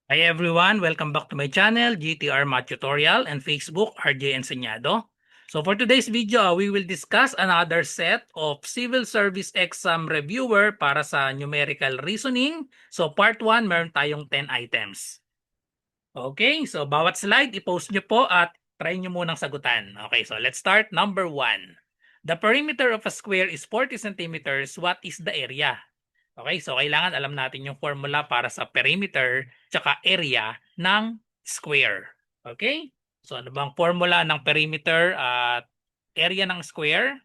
Hi everyone, welcome back to my channel, GTR Math Tutorial, and Facebook, RJ Enseñado. So for today's video, we will discuss another set of Civil Service Exam Reviewer para sa numerical reasoning. So part 1, meron tayong 10 items. Okay, so bawat slide, i-post nyo po at try nyo munang sagutan. Okay, so let's start. Number 1. The perimeter of a square is 40 centimeters. What is the area? Okay, so kailangan alam natin yung formula para sa perimeter tsaka area ng square. Okay? So ano bang formula ng perimeter at area ng square?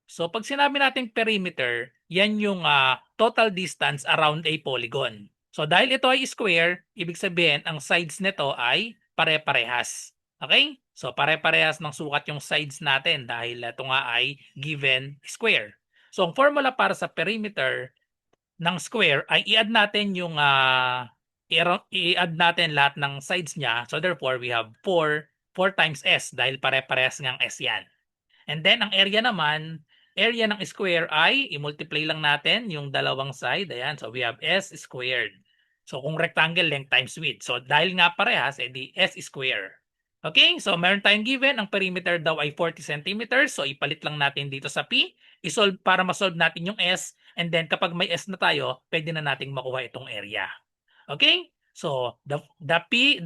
So pag sinabi natin perimeter, yan yung total distance around a polygon. So dahil ito ay square, ibig sabihin ang sides nito ay pare-parehas. Okay? So pare-parehas ng sukat yung sides natin dahil ito nga ay given square. So ang formula para sa perimeter ng square ay i-add natin yung i-add natin lahat ng sides niya. So therefore, we have 4 times s dahil pare-parehas ngang s yan. And then, ang area naman, area ng square ay i-multiply lang natin yung dalawang side. Ayan, so we have s squared. So kung rectangle, length times width. So dahil nga parehas, edi s square. Okay, so meron tayong given, ang perimeter daw ay 40 centimeters. So ipalit lang natin dito sa P. I-solve para ma-solve natin yung S. And then kapag may S na tayo, pwede na nating makuha itong area. Okay? So the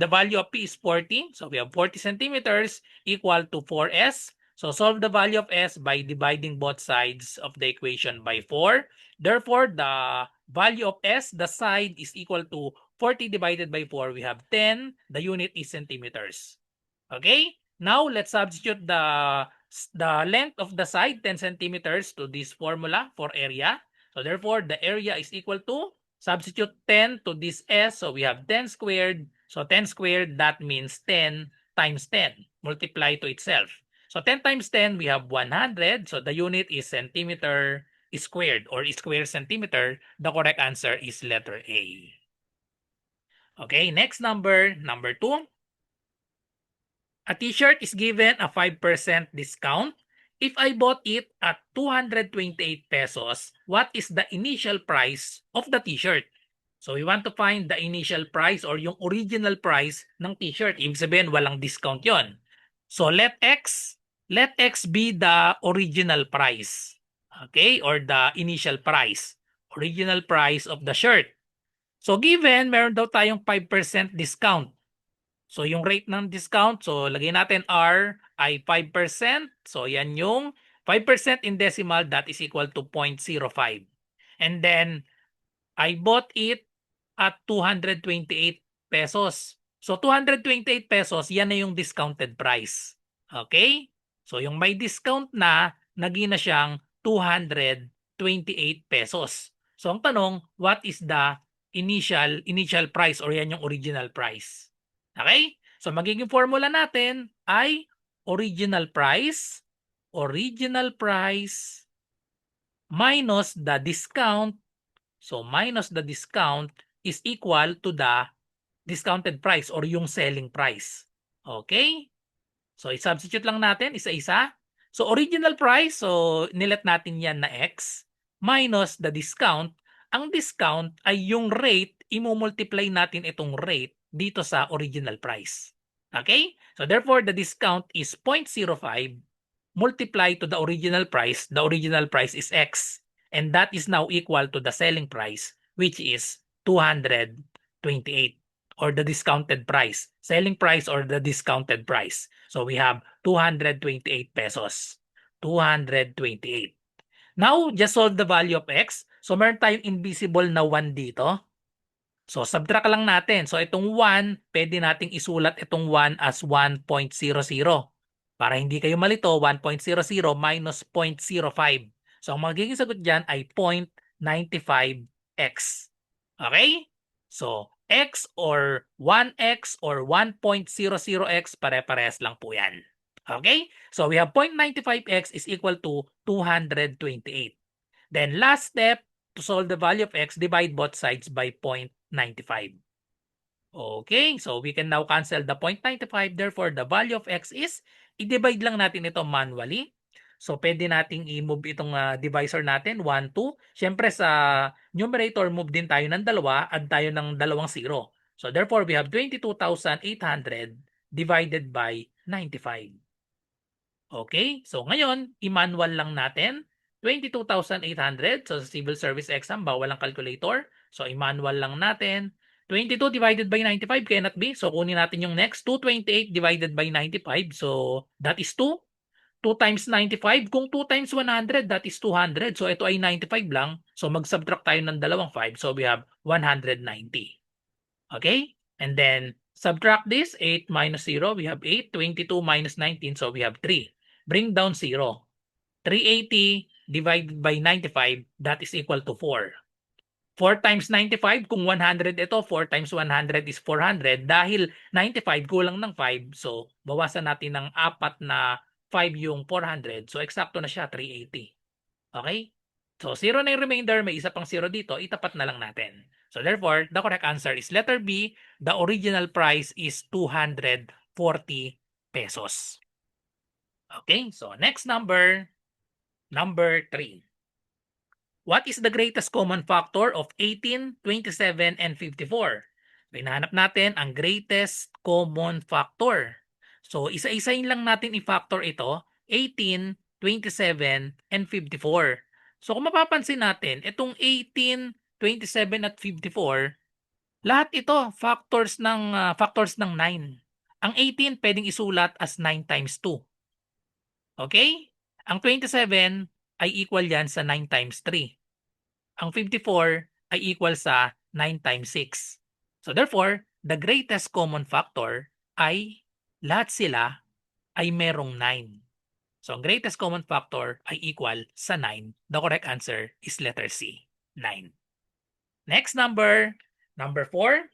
value of P is 40. So we have 40 centimeters equal to 4S. So solve the value of S by dividing both sides of the equation by 4. Therefore, the value of S, the side, is equal to 40 divided by 4. We have 10. The unit is centimeters. Okay? Now, let's substitute the length of the side, 10 centimeters, to this formula for area. So therefore, the area is equal to, substitute 10 to this S. So we have 10 squared. So 10 squared, that means 10 times 10. Multiply to itself. So 10 times 10, we have 100. So the unit is centimeter squared or square centimeter. The correct answer is letter A. Okay, next number 2. A t-shirt is given a 5% discount. If I bought it at 228 pesos, what is the initial price of the t-shirt? So we want to find the initial price or yung original price ng t-shirt. Ibig sabihin walang discount yon. So let X be the original price. Okay? Or the initial price. Original price of the shirt. So given, meron daw tayong 5% discount. So yung rate ng discount, so lagay natin R ay 5%. So yan yung 5% in decimal, that is equal to 0.05. And then I bought it at 228 pesos. So 228 pesos, yan na yung discounted price. Okay? So yung may discount na, naging na siyang 228 pesos. So ang tanong, what is the initial price or yan yung original price? Okay? So magiging formula natin ay original price minus the discount. So minus the discount is equal to the discounted price or yung selling price. Okay? So i-substitute lang natin isa-isa. So original price, so nilet natin yan na X minus the discount. Ang discount ay yung rate, imumultiply natin itong rate dito sa original price. Okay? So therefore, the discount is 0.05 multiply to the original price. The original price is X. And that is now equal to the selling price, which is 228 or the discounted price. Selling price or the discounted price. So we have 228 pesos. 228. Now, just solve the value of X. So meron tayong invisible na 1 dito. So subtract lang natin. So itong 1, pwede nating isulat itong 1 as 1.00. Para hindi kayo malito, 1.00 minus 0.05. So ang magiging sagot dyan ay 0.95x. Okay? So x or 1x or 1.00x, pare-parehas lang po yan. Okay? So we have 0.95x is equal to 228. Then last step, to solve the value of x, divide both sides by 0.95. Okay, so we can now cancel the 0.95. Therefore, the value of x is, i-divide lang natin ito manually. So, pwede nating i-move itong divisor natin, 1, 2. Siyempre, sa numerator, move din tayo ng dalawa, add tayo ng dalawang 0. So therefore, we have 22,800 divided by 95. Okay? So ngayon, i-manual lang natin. 22,800. So sa civil service exam, bawal ang calculator. So i-manual lang natin. 22 divided by 95 cannot be. So kunin natin yung next. 228 divided by 95. So that is 2. 2 times 95. Kung 2 times 100, that is 200. So ito ay 95 lang. So mag-subtract tayo ng dalawang 5. So we have 190. Okay? And then subtract this. 8 minus 0. We have 8. 22 minus 19. So we have 3. Bring down 0. 380 divided by 95, that is equal to 4. 4 times 95, kung 100 ito, 4 times 100 is 400. Dahil 95, kulang ng 5. So, bawasan natin ng 4 na 5 yung 400. So, eksakto na siya, 380. Okay? So, 0 na yung remainder. May isa pang 0 dito. Itapat na lang natin. So, therefore, the correct answer is letter B. The original price is 240 pesos. Okay? So, next number. Number 3. What is the greatest common factor of 18, 27, and 54? Hinahanap natin ang greatest common factor. So, isa-isayin lang natin i-factor ito, 18, 27, and 54. So, kung mapapansin natin, itong 18, 27, at 54, lahat ito factors ng 9. Ang 18 pwedeng isulat as 9 times 2. Okay? Ang 27 ay equal yan sa 9 times 3. Ang 54 ay equal sa 9 times 6. So therefore, the greatest common factor ay lahat sila ay merong 9. So ang greatest common factor ay equal sa 9. The correct answer is letter C, 9. Next number, number 4.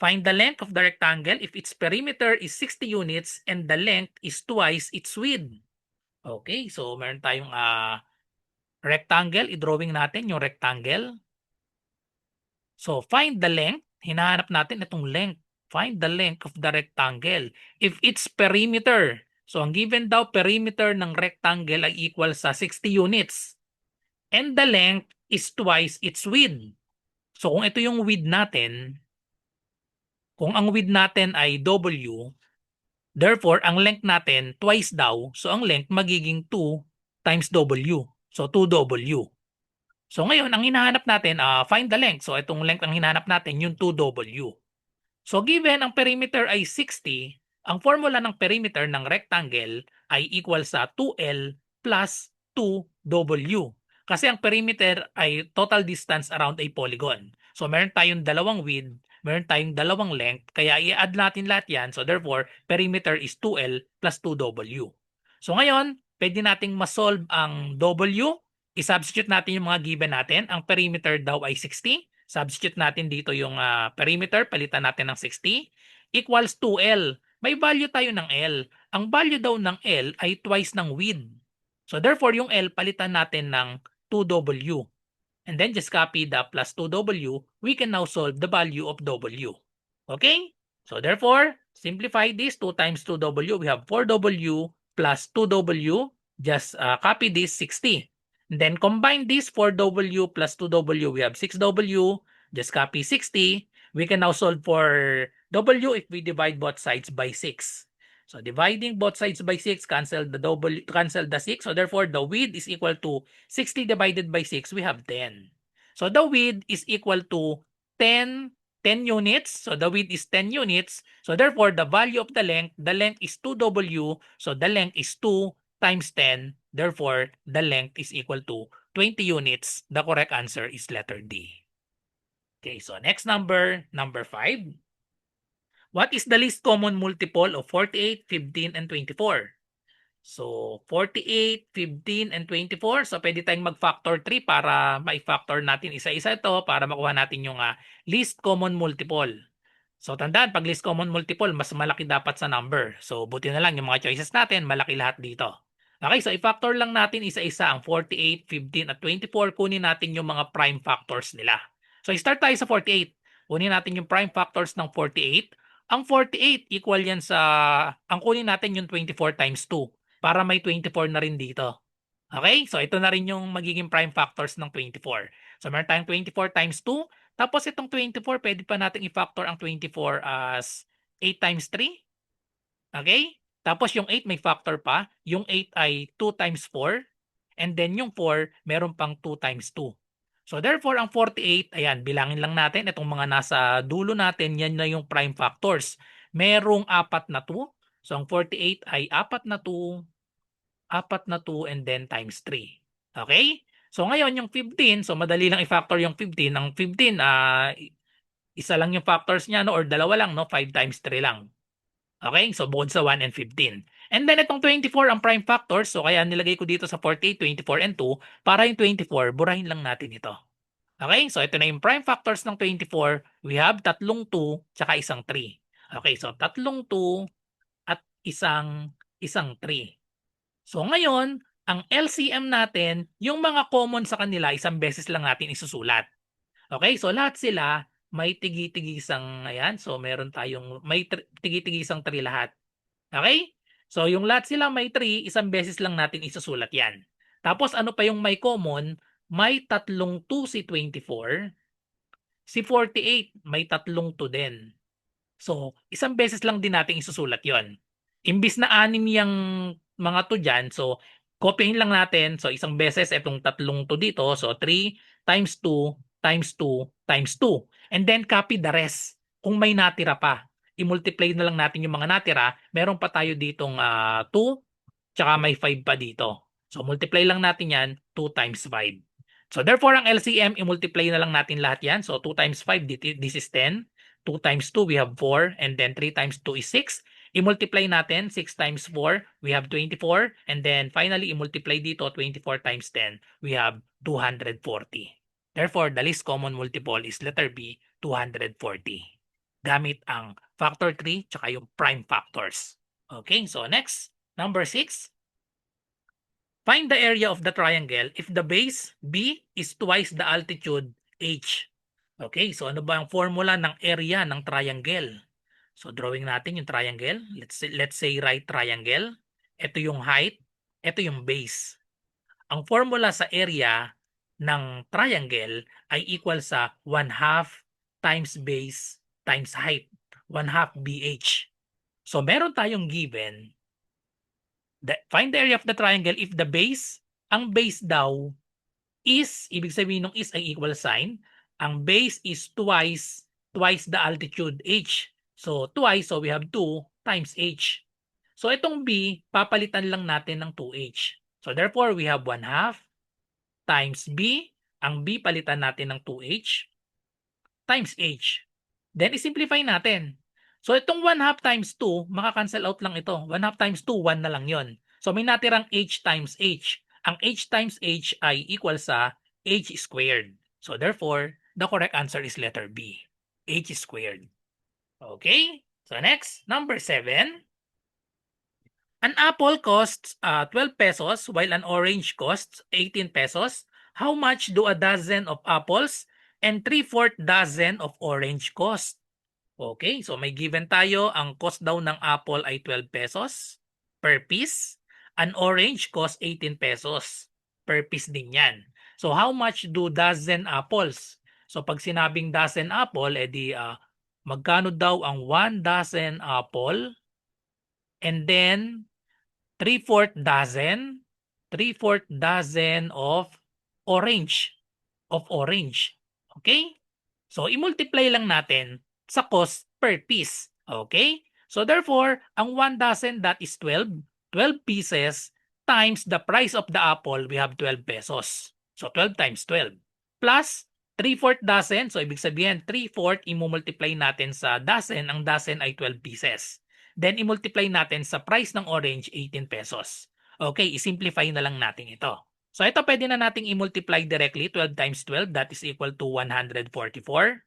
Find the length of the rectangle if its perimeter is 60 units and the length is twice its width. Okay, so meron tayong rectangle. I-drawing natin yung rectangle. So find the length. Hinahanap natin itong length. Find the length of the rectangle. If its perimeter. So ang given daw perimeter ng rectangle ay equal sa 60 units. And the length is twice its width. So kung ito yung width natin, kung ang width natin ay W, therefore, ang length natin twice daw. So ang length magiging 2 times W. So 2W. So ngayon, ang hinahanap natin, find the length. So itong length ang hinahanap natin, yung 2W. So given ang perimeter ay 60, ang formula ng perimeter ng rectangle ay equal sa 2L plus 2W. Kasi ang perimeter ay total distance around a polygon. So meron tayong dalawang width, meron tayong dalawang length, kaya i-add natin lahat yan. So therefore, perimeter is 2L plus 2W. So ngayon, pwede nating masolve ang W. I-substitute natin yung mga given natin. Ang perimeter daw ay 60. Substitute natin dito yung perimeter. Palitan natin ng 60. Equals 2L. May value tayo ng L. Ang value daw ng L ay twice ng width. So therefore, yung L palitan natin ng 2W. And then just copy the plus 2W. We can now solve the value of W. Okay? So therefore, simplify this. 2 times 2W. We have 4W plus 2W. Just copy this 60. And then combine this 4W plus 2W. We have 6W. Just copy 60. We can now solve for W if we divide both sides by 6. So dividing both sides by 6, cancel the 6. So therefore, the width is equal to 60 divided by 6. We have 10. So the width is equal to 10 units. So the width is 10 units. So therefore, the value of the length is 2W. So the length is 2 times 10. Therefore, the length is equal to 20 units. The correct answer is letter D. Okay, so next number, number 5. What is the least common multiple of 48, 15, and 24? So, 48, 15, and 24. So, pwede tayong mag-factor 3 para ma-factor natin isa-isa ito para makuha natin yung least common multiple. So, tandaan, pag least common multiple, mas malaki dapat sa number. So, buti na lang yung mga choices natin, malaki lahat dito. Okay, so i-factor lang natin isa-isa ang 48, 15, at 24. Kunin natin yung mga prime factors nila. So, start tayo sa 48. Kunin natin yung prime factors ng 48. Ang 48 equal yan sa, ang kunin natin yung 24 times 2 para may 24 na rin dito. Okay? So ito na rin yung magiging prime factors ng 24. So meron tayong 24 times 2 Tapos itong 24, pwede pa nating i-factor ang 24 as 8 times 3. Okay? Tapos yung 8 may factor pa. Yung 8 ay 2 times 4. And then yung 4, meron pang 2 times 2. So therefore, ang 48, ayan, bilangin lang natin. Itong mga nasa dulo natin, yan na yung prime factors. Merong 4 na 2. So ang 48 ay 4 na 2, 4 na 2, and then times 3. Okay? So ngayon, yung 15, so madali lang i-factor yung 15. Ang 15, isa lang yung factors niya, no? Or dalawa lang, no? 5 times 3 lang. Okay? So bukod sa 1 and 15. And then itong 24 ang prime factors. So kaya nilagay ko dito sa 48, 24, and 2 para yung 24, burahin lang natin ito. Okay? So ito na yung prime factors ng 24. We have tatlong 2 tsaka isang 3. Okay, so tatlong 2 at isang 3. So ngayon, ang LCM natin, yung mga common sa kanila, isang beses lang natin isusulat. Okay, so lahat sila may tigi-tigisang, ayan, so meron tayong may tigi-tigisang 3 lahat. Okay? So yung lahat sila may 3, isang beses lang natin isusulat yan. Tapos ano pa yung may common? May tatlong 2 si 24. Si 48 may tatlong 2 din. So, isang beses lang din natin isusulat yon. Imbis na 6 yung mga to dyan, so kopyahin lang natin. So, isang beses itong tatlong to dito. So, 3 times 2 times 2 times 2. And then copy the rest. Kung may natira pa, i-multiply na lang natin yung mga natira. Meron pa tayo ditong 2, tsaka may 5 pa dito. So, multiply lang natin yan, 2 times 5. So, therefore, ang LCM, i-multiply na lang natin lahat yan. So, 2 times 5, this is 10. 2 times 2, we have 4. And then 3 times 2 is 6. I-multiply natin, 6 times 4, we have 24. And then finally, i-multiply dito, 24 times 10, we have 240. Therefore, the least common multiple is letter B, 240. Gamit ang factor 3 tsaka yung prime factors. Okay, so next, number 6. Find the area of the triangle if the base B is twice the altitude H. Okay, so ano ba ang formula ng area ng triangle? So drawing natin yung triangle. Let's say right triangle. Ito yung height, ito yung base. Ang formula sa area ng triangle ay equal sa 1/2 times base times height. 1/2 BH. So meron tayong given. Find the area of the triangle if the base, ang base daw is, ibig sabihin ng is ay equal sign, ang base is twice the altitude h. So twice, so we have 2 times h. So itong b, papalitan lang natin ng 2h. So therefore, we have 1/2 times b, ang b palitan natin ng 2h, times h. Then isimplify natin. So itong 1/2 times 2, maka-cancel out lang ito. 1/2 times 2, 1 na lang yon. So may natirang h times h. Ang h times h ay equal sa h squared. So therefore, the correct answer is letter B, h squared. Okay? So next, number 7. An apple costs 12 pesos while an orange costs 18 pesos. How much do a dozen of apples and 3/4 dozen of orange cost? Okay, so may given tayo. Ang cost daw ng apple ay 12 pesos per piece. An orange cost 18 pesos per piece din yan. So how much do dozen apples? So pag sinabing dozen apple, edi magkano daw ang 1 dozen apple? And then 3/4 dozen, 3/4 dozen of orange. Okay? So, i-multiply lang natin sa cost per piece. Okay? So, therefore, ang 1 dozen, that is 12. 12 pieces times the price of the apple, we have 12 pesos. So, 12 times 12. Plus, 3/4 dozen. So, ibig sabihin, 3/4, i-multiply natin sa dozen. Ang dozen ay 12 pieces. Then, i-multiply natin sa price ng orange, 18 pesos. Okay, i-simplify na lang natin ito. So ito pwede na nating i-multiply directly. 12 times 12, that is equal to 144.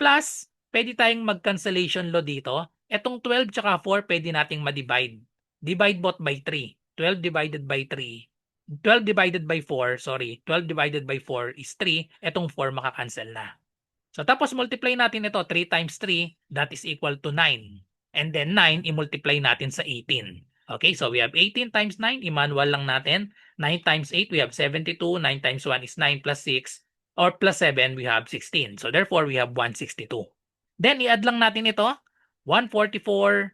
Plus, pwede tayong mag-cancellation law dito. Etong 12 tsaka 4, pwede nating ma-divide. Divide both by 3. 12 divided by 3. 12 divided by 4, sorry. 12 divided by 4 is 3. Etong 4 makakancel na. So tapos multiply natin ito. 3 times 3, that is equal to 9. And then 9, i-multiply natin sa 18. Okay, so we have 18 times 9, i-manual lang natin. 9 times 8, we have 72. 9 times 1 is 9 plus 6, or plus 7, we have 16. So therefore, we have 162. Then, i-add lang natin ito. 144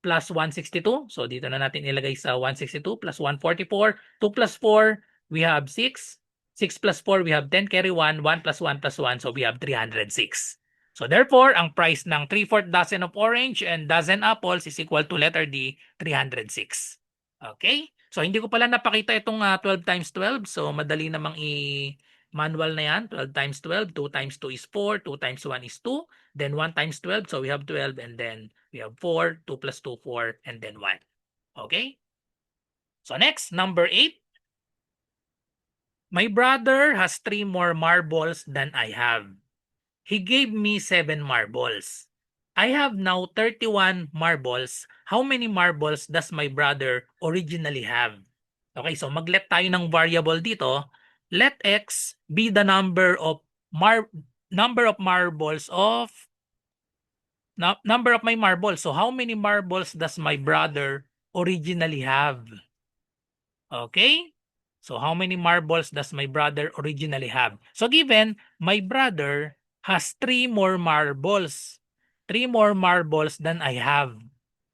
plus 162. So dito na natin ilagay sa 162 plus 144. 2 plus 4, we have 6. 6 plus 4, we have 10 carry 1. 1 plus 1 plus 1, so we have 306. So therefore, ang price ng 3/4 dozen of orange and dozen apples is equal to letter D, 306. Okay? So hindi ko pala napakita itong 12 times 12. So madali namang manual na yan. 12 times 12. 2 times 2 is 4. 2 times 1 is 2. Then 1 times 12. So we have 12 and then we have 4. 2 plus 2, 4 and then 1. Okay? So next, number 8. My brother has 3 more marbles than I have. He gave me 7 marbles. I have now 31 marbles. How many marbles does my brother originally have? Okay, so mag-let tayo ng variable dito. Let x be the number of marbles of number of my marbles. So how many marbles does my brother originally have? Okay? So how many marbles does my brother originally have? So given my brother has 3 more marbles. 3 more marbles than I have.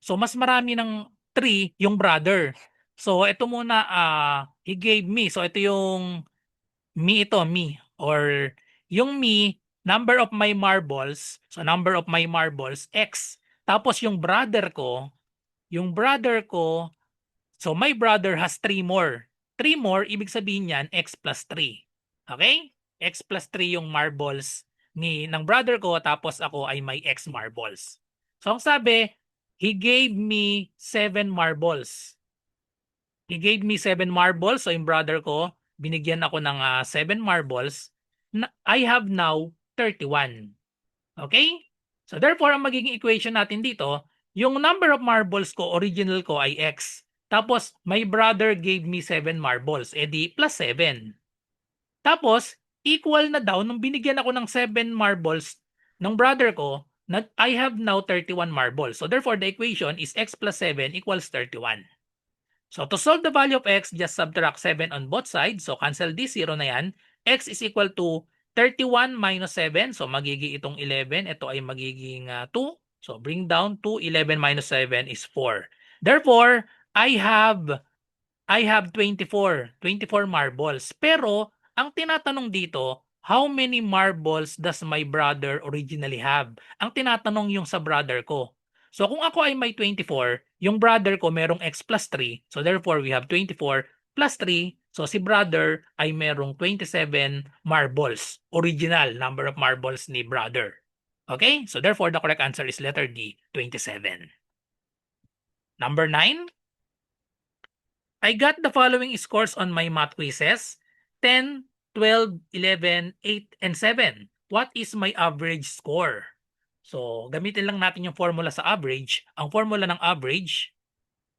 So mas marami ng 3 yung brother. So ito muna he gave me. So ito yung me or yung me number of my marbles. So number of my marbles x. Tapos yung brother ko, so my brother has 3 more. 3 more, ibig sabihin niyan, x plus 3. Okay? X plus 3 yung marbles ng brother ko, tapos ako ay may x marbles. So ang sabi, he gave me 7 marbles. He gave me 7 marbles. So yung brother ko, binigyan ako ng 7 marbles. I have now 31. Okay? So therefore, ang magiging equation natin dito, yung number of marbles ko, original ko ay x. Tapos, my brother gave me 7 marbles. E di, plus 7. Tapos, equal na daw nung binigyan ako ng 7 marbles ng brother ko, I have now 31 marbles. So therefore, the equation is x plus 7 equals 31. So to solve the value of x, just subtract 7 on both sides. So cancel this, 0 na yan. X is equal to 31 minus 7. So magiging itong 11. Ito ay magiging 2. So bring down 2. 11 minus 7 is 4. Therefore, I have 24 marbles. Pero, ang tinatanong dito, how many marbles does my brother originally have? Ang tinatanong yung sa brother ko. So, kung ako ay may 24, yung brother ko merong x plus 3. So, therefore, we have 24 plus 3. So, si brother ay merong 27 marbles. Original number of marbles ni brother. Okay? So, therefore, the correct answer is letter D, 27. Number 9. I got the following scores on my math quizzes: 10, 12, 11, 8, and 7. What is my average score? So, gamitin lang natin yung formula sa average. Ang formula ng average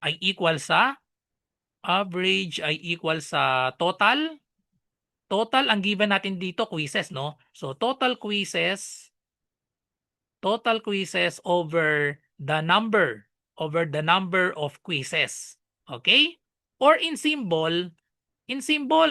ay equal sa total. Total ang given natin dito, quizzes, no? So, total quizzes over the number of quizzes. Okay? Or in symbol,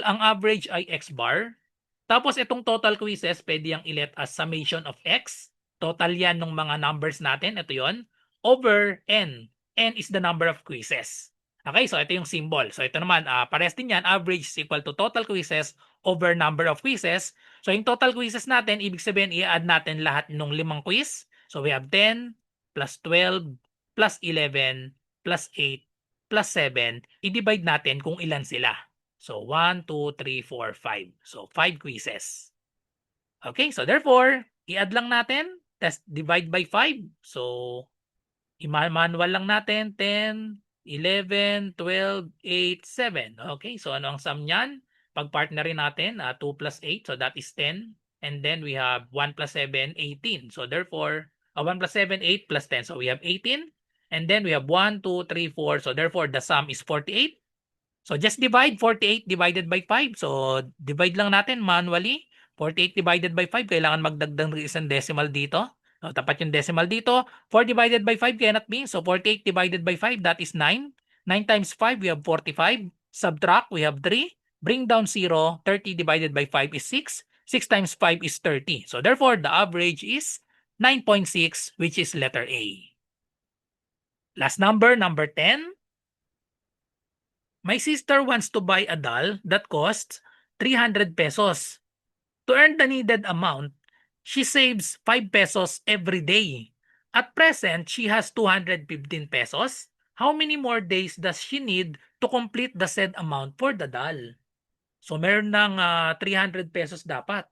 ang average ay x bar. Tapos itong total quizzes, pwede yung i-let as summation of x. Total yan ng mga numbers natin. Ito yon over n. N is the number of quizzes. Okay, so ito yung symbol. So ito naman, parehas din yan. Average is equal to total quizzes over number of quizzes. So yung total quizzes natin, ibig sabihin, i-add natin lahat ng 5 quiz. So we have 10 plus 12 plus 11 plus 8 plus 7, i-divide natin kung ilan sila. So, 1, 2, 3, 4, 5. So, 5 quizzes. Okay, so therefore, i-add lang natin, test divide by 5. So, i-manual lang natin, 10, 11, 12, 8, 7. Okay, so ano ang sum niyan? Pag-partner rin natin, 2 plus 8, so that is 10. And then we have 1 plus 7, 18. So therefore, 1 plus 7, 8 plus 10. So we have 18. And then we have 1, 2, 3, 4. So therefore, the sum is 48. So just divide 48 divided by 5. So divide lang natin manually. 48 divided by 5. Kailangan magdagdag ng isang decimal dito. So tapat yung decimal dito. 4 divided by 5 cannot be. So 48 divided by 5, that is 9. 9 times 5, we have 45. Subtract, we have 3. Bring down 0. 30 divided by 5 is 6. 6 times 5 is 30. So therefore, the average is 9.6, which is letter A. Last number, number 10. My sister wants to buy a doll that costs 300 pesos. To earn the needed amount, she saves 5 pesos every day. At present, she has 215 pesos. How many more days does she need to complete the said amount for the doll? So meron ng 300 pesos dapat.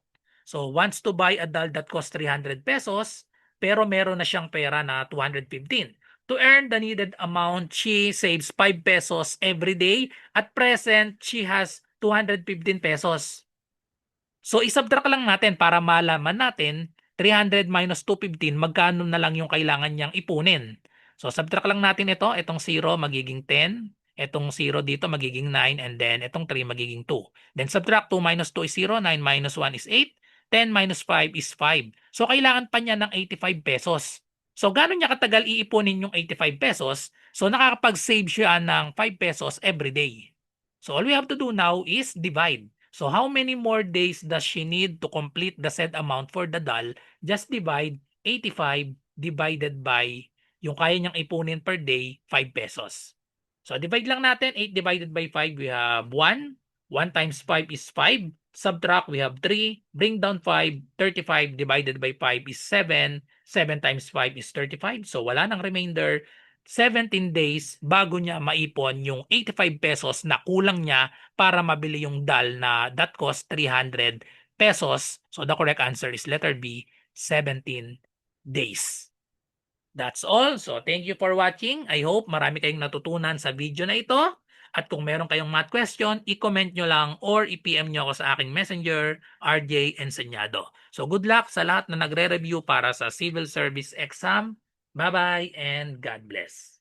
So wants to buy a doll that costs 300 pesos, pero meron na siyang pera na 215. To earn the needed amount, she saves 5 pesos every day. At present, she has 215 pesos. So isubtract lang natin para malaman natin 300 minus 215 magkano na lang yung kailangan niyang ipunin. So subtract lang natin ito, itong 0 magiging 10, itong 0 dito magiging 9, and then itong 3 magiging 2. Then subtract 2 minus 2 is 0, 9 minus 1 is 8, 10 minus 5 is 5. So kailangan pa niya ng 85 pesos. So gano'n niya katagal iipunin yung 85 pesos? So nakakapag-save siya ng 5 pesos every day. So all we have to do now is divide. So how many more days does she need to complete the said amount for the doll? Just divide 85 divided by yung kaya niyang ipunin per day, 5 pesos. So divide lang natin, 8 divided by 5, we have 1. 1 times 5 is 5. Subtract, we have 3. Bring down 5. 35 divided by 5 is 7. 7 times 5 is 35. So wala nang remainder. 17 days bago niya maipon yung 85 pesos na kulang niya para mabili yung doll na that cost 300 pesos. So the correct answer is letter B, 17 days. That's all. So thank you for watching. I hope marami kayong natutunan sa video na ito. At kung meron kayong math question, i-comment nyo lang or i-PM nyo ako sa aking messenger, RJ Enseñado. So good luck sa lahat na nagre-review para sa civil service exam. Bye-bye and God bless.